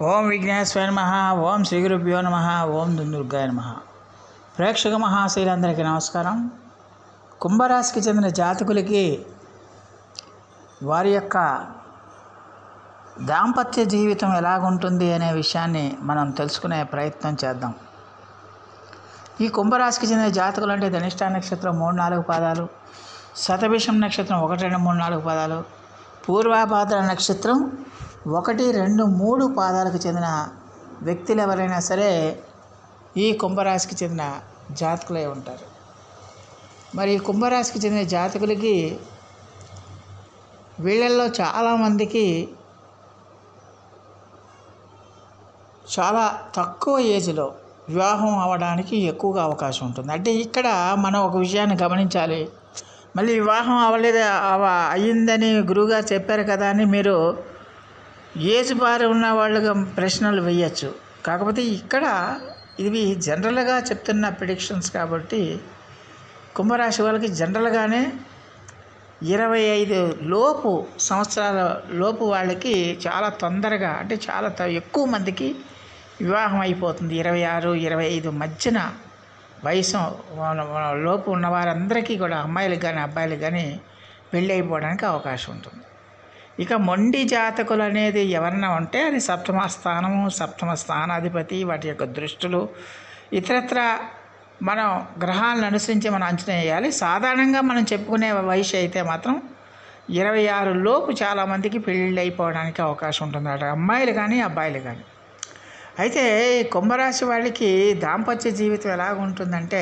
ఓం విఘ్నేశ్వర నమః. ఓం శ్రీ గురుభ్యో నమః. ఓం దుర్గాయ నమః. ప్రేక్షక మహాశైలందరికీ నమస్కారం. కుంభరాశికి చెందిన జాతకులకి వారి యొక్క దాంపత్య జీవితం ఎలాగుంటుంది అనే విషయాన్ని మనం తెలుసుకునే ప్రయత్నం చేద్దాం. ఈ కుంభరాశికి చెందిన జాతకులు అంటే ధనిష్ట నక్షత్రం 3-4 పాదాలు, శతభిషం నక్షత్రం 1-2-3-4 పాదాలు, పూర్వాభాద్ర నక్షత్రం 1-2-3 పాదాలకు చెందిన వ్యక్తులు ఎవరైనా సరే ఈ కుంభరాశికి చెందిన జాతకులై ఉంటారు. మరి ఈ కుంభరాశికి చెందిన జాతకులకి వీళ్ళల్లో చాలామందికి చాలా తక్కువ ఏజ్లో వివాహం అవ్వడానికి ఎక్కువగా అవకాశం ఉంటుంది. అంటే ఇక్కడ మనం ఒక విషయాన్ని గమనించాలి. మళ్ళీ వివాహం అయ్యిందని గురువుగారు చెప్పారు కదా అని మీరు ఏజ్ బార్ ఉన్న వాళ్ళకి ప్రశ్నలు వేయచ్చు. కాకపోతే ఇక్కడ ఇవి జనరల్గా చెప్తున్న ప్రిడిక్షన్స్ కాబట్టి కుంభరాశి వాళ్ళకి జనరల్గానే 25 సంవత్సరాల లోపు వాళ్ళకి చాలా తొందరగా అంటే చాలా ఎక్కువ మందికి వివాహం అయిపోతుంది. 26-25 మధ్యన వయసు లోపు ఉన్న వారందరికీ కూడా అమ్మాయిలకు కానీ అబ్బాయిలకు కానీ పెళ్ళి అయిపోవడానికి అవకాశం ఉంటుంది. ఇక మొండి జాతకులు అనేది ఎవరన్నా ఉంటే అది సప్తమ స్థానాధిపతి వాటి యొక్క దృష్టులు ఇతరత్ర మనం గ్రహాలను అనుసరించి మనం అంచనా వేయాలి. సాధారణంగా మనం చెప్పుకునే వయసు అయితే మాత్రం 26 లోపు చాలామందికి పెళ్ళిళ్ళు అయిపోవడానికి అవకాశం ఉంటుంది అట, అమ్మాయిలు కానీ అబ్బాయిలు కానీ. అయితే కుంభరాశి వాళ్ళకి దాంపత్య జీవితం ఎలాగుంటుందంటే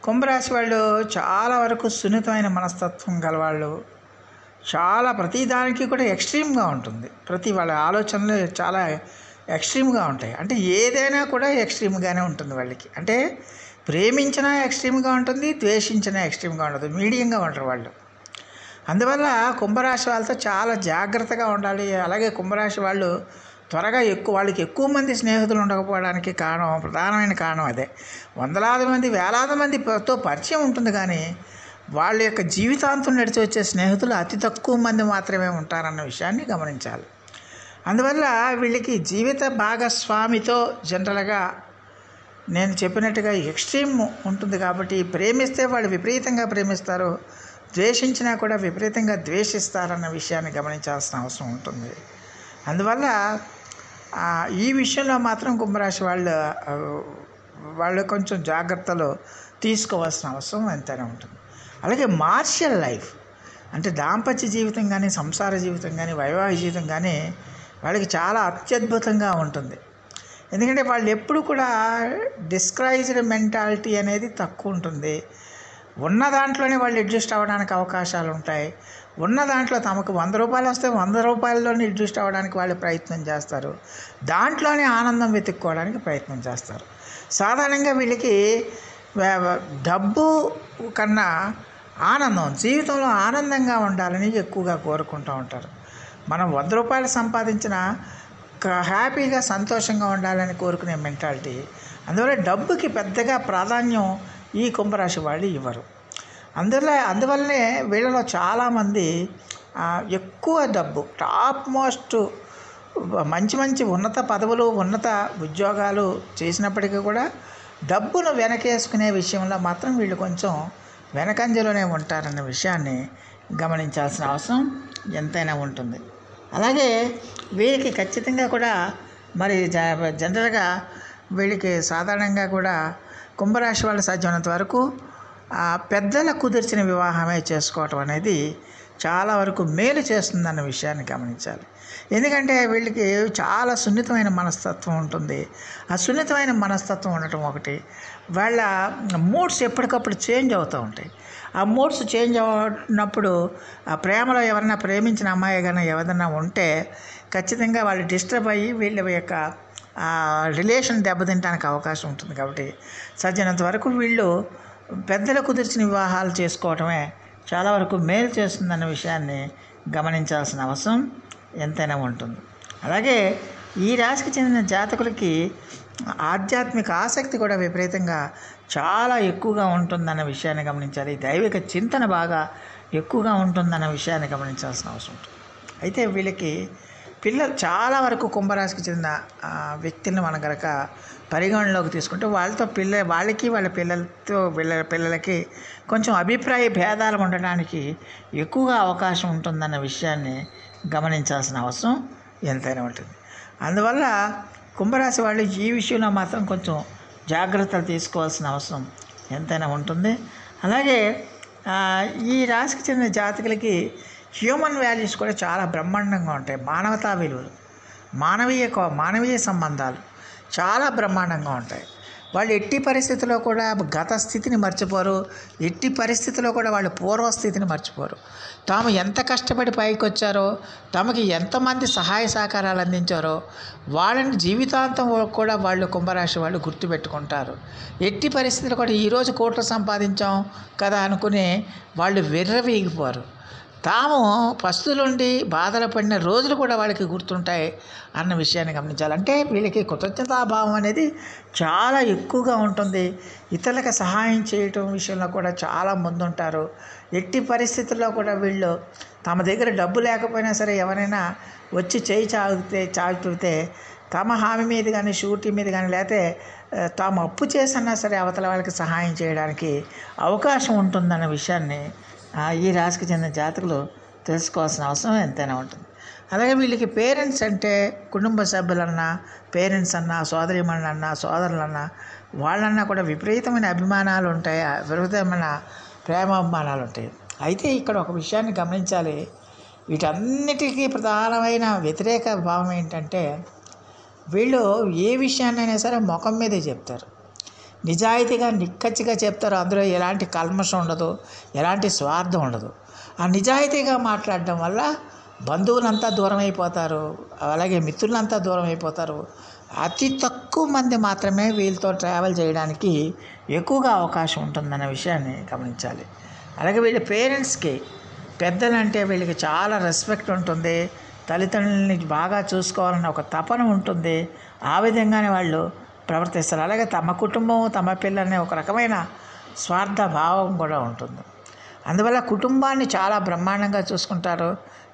కుంభరాశి వాళ్ళు చాలా వరకు సున్నితమైన మనస్తత్వం గలవాళ్ళు, చాలా ప్రతిదానికి కూడా ఎక్స్ట్రీమ్గా ఉంటుంది. వాళ్ళ ఆలోచనలు చాలా ఎక్స్ట్రీమ్గా ఉంటాయి. అంటే ఏదైనా కూడా ఎక్స్ట్రీమ్గానే ఉంటుంది వాళ్ళకి. అంటే ప్రేమించినా ఎక్స్ట్రీమ్గా ఉంటుంది, ద్వేషించినా ఎక్స్ట్రీమ్గా ఉంటుంది, మీడియంగా ఉంటారు వాళ్ళు. అందువల్ల కుంభరాశి వాళ్ళతో చాలా జాగ్రత్తగా ఉండాలి. అలాగే కుంభరాశి వాళ్ళు త్వరగా వాళ్ళకి ఎక్కువ మంది స్నేహితులు ఉండకపోవడానికి ప్రధానమైన కారణం అదే. వందలాది మంది వేలాది మందితో పరిచయం ఉంటుంది, కానీ వాళ్ళ యొక్క జీవితాంతం నడిచి వచ్చే స్నేహితులు అతి తక్కువ మంది మాత్రమే ఉంటారన్న విషయాన్ని గమనించాలి. అందువల్ల వీళ్ళకి జీవిత భాగస్వామితో జనరల్గా నేను చెప్పినట్టుగా ఎక్స్ట్రీమ్ ఉంటుంది. కాబట్టి ప్రేమిస్తే వాళ్ళు విపరీతంగా ప్రేమిస్తారు, ద్వేషించినా కూడా విపరీతంగా ద్వేషిస్తారన్న విషయాన్ని గమనించాల్సిన అవసరం ఉంటుంది. అందువల్ల ఈ విషయంలో మాత్రం కుంభరాశి వాళ్ళు కొంచెం జాగ్రత్తలు తీసుకోవాల్సిన అవసరం ఎంతైనా ఉంటుంది. అలాగే మార్షియల్ లైఫ్ అంటే దాంపత్య జీవితం కానీ సంసార జీవితం కానీ వైవాహిక జీవితం కానీ వాళ్ళకి చాలా అత్యద్భుతంగా ఉంటుంది. ఎందుకంటే వాళ్ళు ఎప్పుడు కూడా డిస్కరేజ్డ్ మెంటాలిటీ అనేది తక్కువ ఉంటుంది. ఉన్న దాంట్లోనే వాళ్ళు అడ్జస్ట్ అవ్వడానికి అవకాశాలు ఉంటాయి. ఉన్న దాంట్లో తమకు 100 రూపాయలు వస్తే 100 రూపాయల్లోనే అడ్జస్ట్ అవ్వడానికి వాళ్ళు ప్రయత్నం చేస్తారు. దాంట్లోనే ఆనందం వెతుక్కోవడానికి ప్రయత్నం చేస్తారు. సాధారణంగా వీళ్ళకి డబ్బు కన్నా ఆనందం, జీవితంలో ఆనందంగా ఉండాలని ఎక్కువగా కోరుకుంటూ ఉంటారు. మనం 100 రూపాయలు సంపాదించిన హ్యాపీగా సంతోషంగా ఉండాలని కోరుకునే మెంటాలిటీ. అందువల్ల డబ్బుకి పెద్దగా ప్రాధాన్యం ఈ కుంభరాశి వాళ్ళు ఇవ్వరు. అందువల్లనే వీళ్ళలో చాలామంది ఎక్కువ డబ్బు, టాప్ మోస్ట్ మంచి ఉన్నత పదవులు, ఉన్నత ఉద్యోగాలు చేసినప్పటికీ కూడా డబ్బును వెనకేసుకునే విషయంలో మాత్రం వీళ్ళు కొంచెం వెనకంజలోనే ఉంటారన్న విషయాన్ని గమనించాల్సిన అవసరం ఎంతైనా ఉంటుంది. అలాగే వీళ్ళకి ఖచ్చితంగా కూడా మరి జనరల్గా వీళ్ళకి సాధారణంగా కూడా కుంభరాశి వాళ్ళు సాధ్యమైనంత వరకు పెద్దల కుదిర్చిన వివాహమే చేసుకోవటం అనేది చాలా వరకు మేలు చేస్తుందన్న విషయాన్ని గమనించాలి. ఎందుకంటే వీళ్ళకి చాలా సున్నితమైన మనస్తత్వం ఉంటుంది. ఆ సున్నితమైన మనస్తత్వం ఉండటం ఒకటి, వాళ్ళ మూడ్స్ ఎప్పటికప్పుడు చేంజ్ అవుతూ ఉంటాయి. ఆ మూడ్స్ చేంజ్ అవుతున్నప్పుడు ఆ ప్రేమలో ఎవరైనా ప్రేమించిన అమ్మాయి కానీ ఎవరైనా ఉంటే ఖచ్చితంగా వాళ్ళు డిస్టర్బ్ అయ్యి వీళ్ళ యొక్క రిలేషన్ దెబ్బతింటానికి అవకాశం ఉంటుంది. కాబట్టి సాధ్యమైనంత వరకు వీళ్ళు పెద్దలు కుదిర్చిన వివాహాలు చేసుకోవటమే చాలా వరకు మేలు చేస్తుందన్న విషయాన్ని గమనించాల్సిన అవసరం ఎంతైనా ఉంటుంది. అలాగే ఈ రాశికి చెందిన జాతకులకి ఆధ్యాత్మిక ఆసక్తి కూడా విపరీతంగా చాలా ఎక్కువగా ఉంటుందన్న విషయాన్ని గమనించాలి. దైవిక చింతన బాగా ఎక్కువగా ఉంటుందన్న విషయాన్ని గమనించాల్సిన అవసరం ఉంటుంది. అయితే వీళ్ళకి పిల్లలు చాలా వరకు కుంభరాశికి చెందిన వ్యక్తులను మనం కనుక పరిగణలోకి తీసుకుంటే వాళ్ళకి వాళ్ళ పిల్లలకి కొంచెం అభిప్రాయ భేదాలు ఉండడానికి ఎక్కువగా అవకాశం ఉంటుందన్న విషయాన్ని గమనించాల్సిన అవసరం ఎంతైనా ఉంటుంది. అందువల్ల కుంభరాశి వాళ్ళు ఈ విషయంలో మాత్రం కొంచెం జాగ్రత్తలు తీసుకోవాల్సిన అవసరం ఎంతైనా ఉంటుంది. అలాగే ఈ రాశికి చెందిన జాతకులకి హ్యూమన్ వాల్యూస్ కూడా చాలా బ్రహ్మాండంగా ఉంటాయి. మానవతా విలువలు, మానవీయ సంబంధాలు చాలా బ్రహ్మాండంగా ఉంటాయి. వాళ్ళు ఎట్టి పరిస్థితుల్లో కూడా గత స్థితిని మర్చిపోరు, ఎట్టి పరిస్థితుల్లో కూడా వాళ్ళు పూర్వస్థితిని మర్చిపోరు. తాము ఎంత కష్టపడి పైకి వచ్చారో, తమకి ఎంతమంది సహాయ సహకారాలు అందించారో వాళ్ళని జీవితాంతం కూడా వాళ్ళు కుంభరాశి వాళ్ళు గుర్తుపెట్టుకుంటారు. ఎట్టి పరిస్థితుల్లో కూడా ఈరోజు కోట్లు సంపాదించాం కదా అనుకుని వాళ్ళు విర్రవీగిపోరు. తాము పస్తులుండి బాధలు పడిన రోజులు కూడా వాళ్ళకి గుర్తుంటాయి అన్న విషయాన్ని గమనించాలంటే వీళ్ళకి కృతజ్ఞతాభావం అనేది చాలా ఎక్కువగా ఉంటుంది. ఇతరులకు సహాయం చేయటం విషయంలో కూడా చాలా ముందుంటారు. ఎట్టి పరిస్థితుల్లో కూడా వీళ్ళు తమ దగ్గర డబ్బు లేకపోయినా సరే ఎవరైనా వచ్చి చేయి చాచుతే తమ హామీ మీద కానీ షూరిటీ మీద కానీ లేకపోతే తాము అప్పు చేసన్నా సరే అవతల వాళ్ళకి సహాయం చేయడానికి అవకాశం ఉంటుందన్న విషయాన్ని ఈ రాశికి చెందిన జాతకులు తెలుసుకోవాల్సిన అవసరం ఎంతైనా ఉంటుంది. అలాగే వీళ్ళకి పేరెంట్స్ అంటే కుటుంబ సభ్యులన్నా, పేరెంట్స్ అన్నా, సోదరిమణులన్నా, సోదరులన్నా వాళ్ళన్నా కూడా విపరీతమైన అభిమానాలు ఉంటాయి, విపరీతమైన ప్రేమాభిమానాలు ఉంటాయి. అయితే ఇక్కడ ఒక విషయాన్ని గమనించాలి. వీటన్నిటికీ ప్రధానమైన వ్యతిరేక భావం ఏంటంటే వీళ్ళు ఏ విషయాన్నైనా సరే ముఖం మీదే చెప్తారు, నిజాయితీగా నిక్కచ్చిగా చెప్తారు. అందులో ఎలాంటి కల్మషం ఉండదు, ఎలాంటి స్వార్థం ఉండదు. ఆ నిజాయితీగా మాట్లాడడం వల్ల బంధువులంతా దూరం అయిపోతారు, అలాగే మిత్రులంతా దూరం అయిపోతారు. అతి తక్కువ మంది మాత్రమే వీళ్ళతో ట్రావెల్ చేయడానికి ఎక్కువగా అవకాశం ఉంటుందన్న విషయాన్ని గమనించాలి. అలాగే వీళ్ళ పేరెంట్స్కి పెద్దలంటే వీళ్ళకి చాలా రెస్పెక్ట్ ఉంటుంది, తల్లిదండ్రులని బాగా చూసుకోవాలన్న ఒక తపన ఉంటుంది. ఆ విధంగానే వాళ్ళు ప్రవర్తిస్తారు. అలాగే తమ కుటుంబం, తమ పిల్లల్ని ఒక రకమైన స్వార్థ భావం కూడా ఉంటుంది. అందువల్ల కుటుంబాన్ని చాలా బ్రహ్మాండంగా చూసుకుంటారు,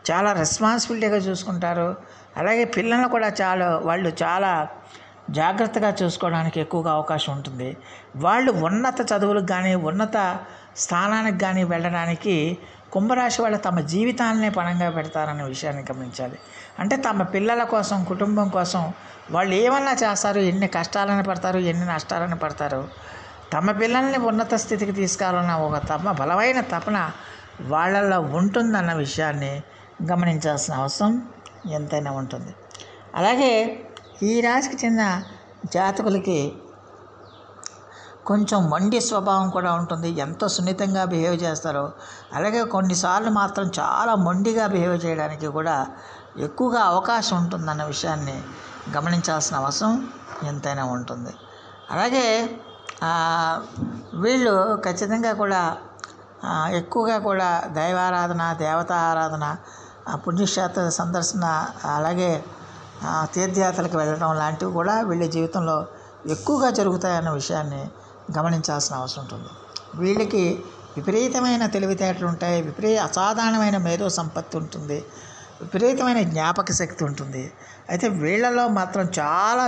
చాలా రెస్పాన్సిబిలిటీగా చూసుకుంటారు. అలాగే పిల్లలను కూడా వాళ్ళు చాలా జాగ్రత్తగా చూసుకోవడానికి ఎక్కువగా అవకాశం ఉంటుంది. వాళ్ళు ఉన్నత చదువులకు కానీ ఉన్నత స్థానానికి కానీ వెళ్ళడానికి కుంభరాశి వాళ్ళు తమ జీవితాలనే పణంగా పెడతారనే విషయాన్ని గమనించాలి. అంటే తమ పిల్లల కోసం, కుటుంబం కోసం వాళ్ళు ఏమన్నా చేస్తారు, ఎన్ని కష్టాలను పడతారు, ఎన్ని నష్టాలను పడతారు. తమ పిల్లల్ని ఉన్నత స్థితికి తీసుకురావాలన్న ఒక బలమైన తపన వాళ్ళల్లో ఉంటుందన్న విషయాన్ని గమనించాల్సిన అవసరం ఎంతైనా ఉంటుంది. అలాగే ఈ రాశికి చెందిన జాతకులకి కొంచెం మొండి స్వభావం కూడా ఉంటుంది. ఎంతో సున్నితంగా బిహేవ్ చేస్తారో, అలాగే కొన్నిసార్లు మాత్రం చాలా మొండిగా బిహేవ్ చేయడానికి కూడా ఎక్కువగా అవకాశం ఉంటుందన్న విషయాన్ని గమనించాల్సిన అవసరం ఎంతైనా ఉంటుంది. అలాగే వీళ్ళు ఖచ్చితంగా కూడా ఎక్కువగా కూడా దైవారాధన, దేవతా ఆరాధన, పుణ్యక్షేత్ర సందర్శన, అలాగే తీర్థయాత్రలకు వెళ్ళడం లాంటివి కూడా వీళ్ళ జీవితంలో ఎక్కువగా జరుగుతాయన్న విషయాన్ని గమనించాల్సిన అవసరం ఉంటుంది. వీళ్ళకి విపరీతమైన తెలివితేటలు ఉంటాయి, అసాధారణమైన మేధో సంపత్తి ఉంటుంది, విపరీతమైన జ్ఞాపక శక్తి ఉంటుంది. అయితే వీళ్ళలో మాత్రం చాలా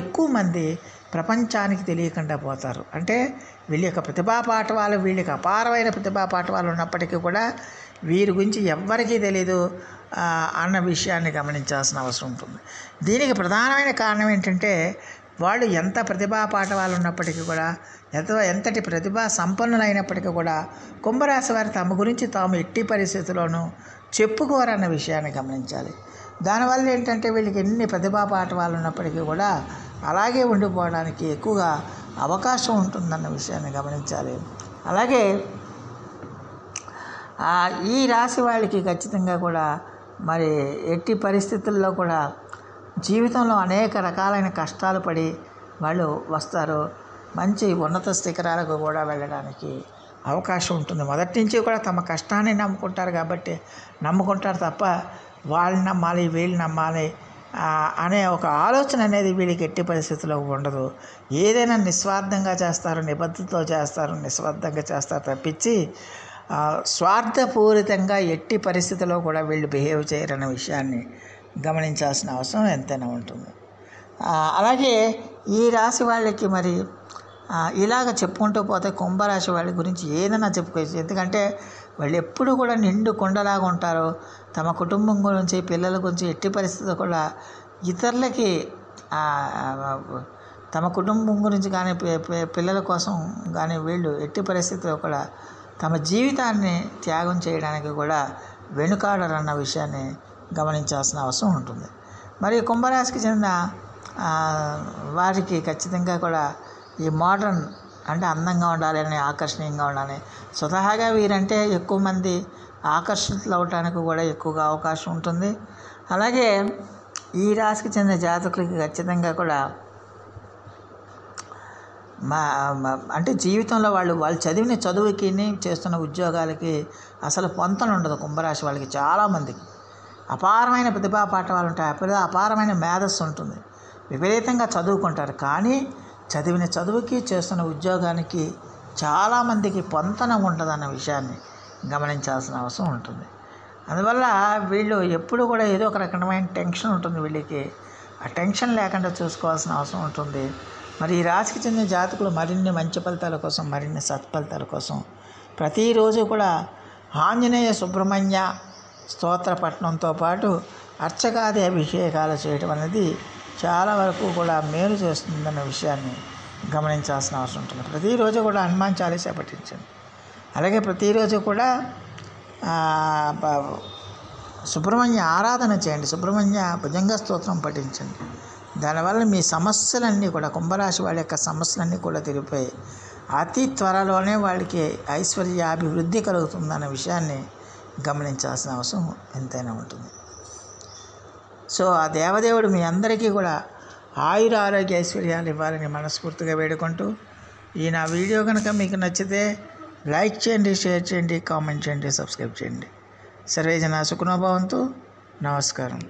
ఎక్కువ మంది ప్రపంచానికి తెలియకుండా పోతారు. అంటే వీళ్ళ యొక్క ప్రతిభా పాఠవాలు, వీళ్ళకి అపారమైన ప్రతిభా పాఠవాలు ఉన్నప్పటికీ కూడా వీరి గురించి ఎవ్వరికీ తెలీదు అన్న విషయాన్ని గమనించాల్సిన అవసరం ఉంటుంది. దీనికి ప్రధానమైన కారణం ఏంటంటే వాళ్ళు ఎంత ప్రతిభా పాఠవాలు ఉన్నప్పటికీ కూడా, ఎంతటి ప్రతిభా సంపన్నులైనప్పటికీ కూడా కుంభరాశి వారు తమ గురించి తాము ఎట్టి పరిస్థితుల్లోనూ చెప్పుకోరన్న విషయాన్ని గమనించాలి. దానివల్ల ఏంటంటే వీళ్ళకి ఎన్ని ప్రతిభా పాఠవాలు ఉన్నప్పటికీ కూడా అలాగే ఉండిపోవడానికి ఎక్కువగా అవకాశం ఉంటుందన్న విషయాన్ని గమనించాలి. అలాగే ఈ రాశి వాళ్ళకి ఖచ్చితంగా కూడా మరి ఎట్టి పరిస్థితుల్లో కూడా జీవితంలో అనేక రకాలైన కష్టాలు పడి వాళ్ళు వస్తారు. మంచి ఉన్నత శిఖరాలకు కూడా వెళ్ళడానికి అవకాశం ఉంటుంది. మొదటి నుంచి కూడా తమ కష్టాన్ని నమ్ముకుంటారు తప్ప వాళ్ళు నమ్మాలి, వీళ్ళు నమ్మాలి అనే ఒక ఆలోచన అనేది వీళ్ళకి ఎట్టి పరిస్థితుల్లో ఉండదు. ఏదైనా నిస్వార్థంగా చేస్తారు, నిబద్ధతతో చేస్తారు, నిస్వార్థంగా చేస్తారు తప్పించి స్వార్థపూరితంగా ఎట్టి పరిస్థితుల్లో కూడా వీళ్ళు బిహేవ్ చేయరన్న విషయాన్ని గమనించాల్సిన అవసరం ఎంతైనా ఉంటుంది. అలాగే ఈ రాశి వాళ్ళకి మరి ఇలాగ చెప్పుకుంటూ పోతే కుంభరాశి వాళ్ళ గురించి ఏదైనా చెప్పుకోవచ్చు. ఎందుకంటే వాళ్ళు ఎప్పుడు కూడా నిండు కొండలాగా ఉంటారు. తమ కుటుంబం గురించి, పిల్లల గురించి ఎట్టి పరిస్థితుల్లో కూడా ఇతరులకి తమ కుటుంబం గురించి కానీ పిల్లల కోసం కానీ వీళ్ళు ఎట్టి పరిస్థితుల్లో కూడా తమ జీవితాన్ని త్యాగం చేయడానికి కూడా వెనుకాడరన్న విషయాన్ని గమనించాల్సిన అవసరం ఉంటుంది. మరి కుంభరాశికి చెందిన వారికి ఖచ్చితంగా కూడా ఈ మోడర్న్ అంటే అందంగా ఉండాలని, ఆకర్షణీయంగా ఉండాలని, స్వతహాగా వీరంటే ఎక్కువ మంది ఆకర్షితులు అవడానికి కూడా ఎక్కువగా అవకాశం ఉంటుంది. అలాగే ఈ రాశికి చెందిన జాతకులకి ఖచ్చితంగా కూడా అంటే జీవితంలో వాళ్ళు చదివిన చదువుకి, చేస్తున్న ఉద్యోగాలకి అసలు పొంతన ఉండదు. కుంభరాశి వాళ్ళకి చాలామందికి అపారమైన ప్రతిభా పాఠవాలు ఉంటాయి, అపారమైన మేధస్సు ఉంటుంది, విపరీతంగా చదువుకుంటారు. కానీ చదివిన చదువుకి, చేస్తున్న ఉద్యోగానికి చాలామందికి పొంతన ఉండదన్న విషయాన్ని గమనించాల్సిన అవసరం ఉంటుంది. అందువల్ల వీళ్ళు ఎప్పుడు కూడా ఏదో ఒక రకమైన టెన్షన్ ఉంటుంది వీళ్ళకి. ఆ టెన్షన్ లేకుండా చూసుకోవాల్సిన అవసరం ఉంటుంది. మరి ఈ రాశికి చెందిన జాతకులు మరిన్ని మంచి ఫలితాల కోసం, మరిన్ని సత్ఫలితాల కోసం ప్రతిరోజు కూడా ఆంజనేయ సుబ్రహ్మణ్య స్తోత్ర పఠనంతో పాటు అర్చకాది అభిషేకాలు చేయడం అనేది చాలా వరకు కూడా మేలు చేస్తుందన్న విషయాన్ని గమనించాల్సిన అవసరం ఉంటుంది. ప్రతిరోజు కూడా హనుమాన్ చాలీసా పఠించండి. అలాగే ప్రతిరోజు కూడా సుబ్రహ్మణ్య ఆరాధన చేయండి, సుబ్రహ్మణ్య భుజంగ స్తోత్రం పఠించండి. దానివల్ల మీ సమస్యలన్నీ కూడా, కుంభరాశి వాళ్ళ యొక్క సమస్యలన్నీ కూడా తీరిపోయి అతి త్వరలోనే వాళ్ళకి ఐశ్వర్యాభివృద్ధి కలుగుతుందన్న విషయాన్ని గమనించాల్సిన అవసరం ఎంతైనా ఉంటుంది. సో ఆ దేవదేవుడు మీ అందరికీ కూడా ఆయుర ఆరోగ్య ఐశ్వర్యాలు ఇవ్వాలని మనస్ఫూర్తిగా వేడుకుంటూ, ఈ నా వీడియో కనుక మీకు నచ్చితే లైక్ చేయండి, షేర్ చేయండి, కామెంట్ చేయండి, సబ్స్క్రైబ్ చేయండి. సర్వే జనా సుఖినో భవంతు. నమస్కారం.